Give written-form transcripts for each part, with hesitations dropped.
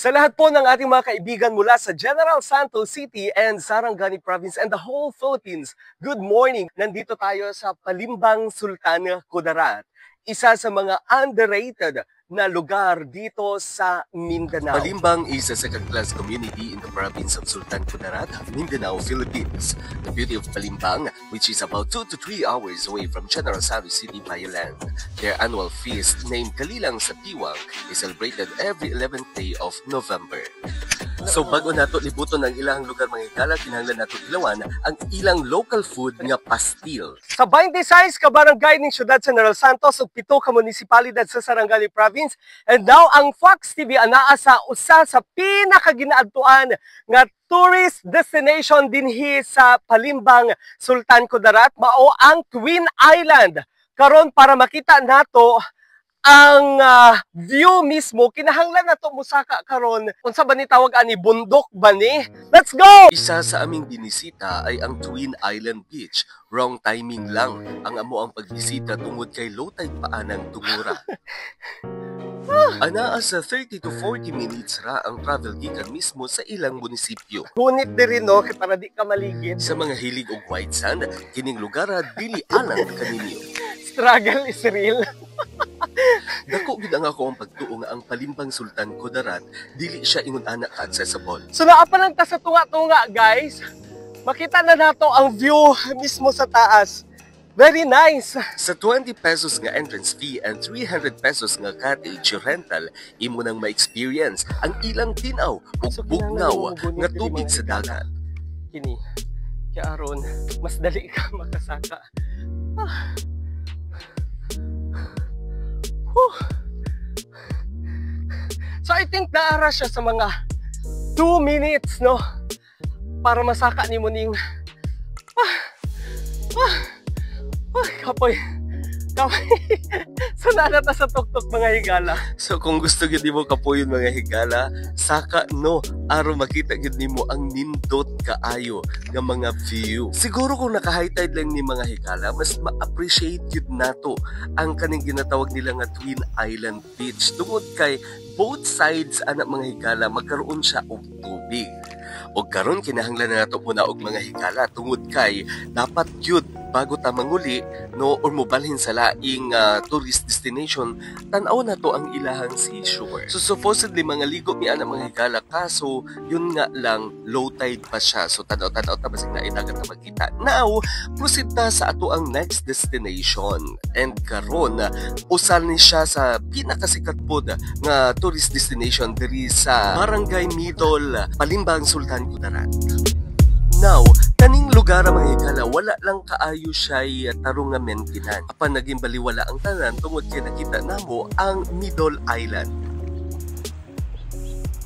Sa lahat po ng ating mga kaibigan mula sa General Santos City and Sarangani Province and the whole Philippines, good morning! Nandito tayo sa Palimbang, Sultan Kudarat. Isa sa mga underrated na lugar dito sa Mindanao. Palimbang is a second-class community in the province of Sultan Kudarat, Mindanao, Philippines. The beauty of Palimbang, which is about 2 to 3 hours away from General Santos City by land. Their annual feast, named Kalilang sa Piwang, is celebrated every 11th day of November. So bago nato libuton ang ilang lugar mga higala, kinahanglan nato ilawan ang ilang local food nga pastil. Sa 26 ka barangay ning siyudad General Santos ug 7 ka munisipalidad sa Sarangani Province, and now ang Fox TV anaa sa usa sa pinakaginaadtuan nga tourist destination dinhi sa Palimbang, Sultan Kudarat, mao ang Twin Island. Karon para makita nato ang view mismo, kinahanglan na to musaka karon. Unsa ba ni tawag ani, bundok ba ni? Let's go! Isa sa aming binisita ay ang Twin Island Beach. Wrong timing lang ang amo ang pagbisita tungod kay low tide paanang tungura. Anaa sa 30 to 40 minutes ra ang travel gikan mismo sa ilang munisipyo. Ngunit diri no, kay para di ka maligid. Sa mga hilig og white sand, kining lugar dili alang kaninyo. Struggle is real. Dako gid ang ako ang pagtuo nga ang Palimbang Sultan Kudarat dili siya ingon ana ka accessible. So naa pa lang ta sa tunga-tunga guys. Makita na nato ang view mismo sa taas. Very nice. Sa 20 pesos nga entrance fee and 300 pesos nga cottage rental, imo nang ma-experience ang ilang tinaw ug bugnaw nga tubig sa dagat. Kini kaya aron mas dali ka makasaka. So I think naara siya sa mga 2 minutes no para masaka ni mo ning kapoy sanada ta sa tuktok mga higala. So kung gusto gyud nimo kapoyon mga higala, saka no aron makita gyud nimo ang nindot kaayo nga mga view. Siguro kung naka-high tide lang ni mga higala, mas ma-appreciate gyud nato ang kaning ginatawag nila nga Twin Island Beach tungod kay both sides anak mga higala magkaroon siya og tubig. O karon kinahanglan na nato muna og mga higala tungod kay dapat gyud bago ta manguli no or mobalhin sa laing tourist destination, tan-aw na to ang ilahang seashore. So supposedly mga ligo mi ana mga higala, kaso yun nga lang low tide pa siya. So tan-aw ta basig na idagat na magkita. Now, proceed ta sa ato ang next destination. And karon usa ni siya sa pinakasikat pod nga tourist destination diri sa Barangay Middle, Palimbang, Sultan Kudarat. Now, kaning lugar mga higala, wala lang kaayo siya tarong nga maintenance. Apan naging baliwala ang tanan tungod kay nakita namo ang Middle Island.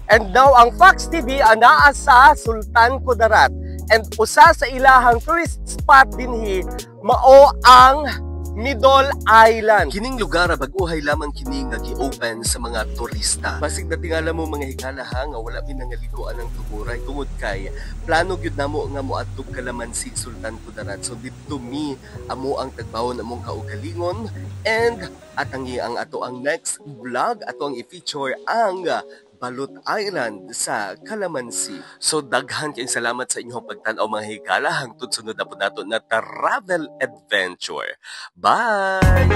And now, ang Fox TV anaa sa Sultan Kudarat. And usa sa ilahang tourist spot dinhi mao ang Middle Island. Kining lugar bag-uhay lamang kini nga gi-open sa mga turista. Basig na tingala mo mga higala ha nga wala pinangaliguan ang tuguray tungod kay plano gyud namo nga moadtog Kalamansi, Sultan Kudarat. So dito mi amo ang tagbawon among kaugalingon, and atangi ang ato ang next vlog ato ang i-feature ang Balot Island sa Kalamansi. So daghan kayong salamat sa inyong pagtanaw mga higala hangtod sunod na po nato na travel adventure. Bye!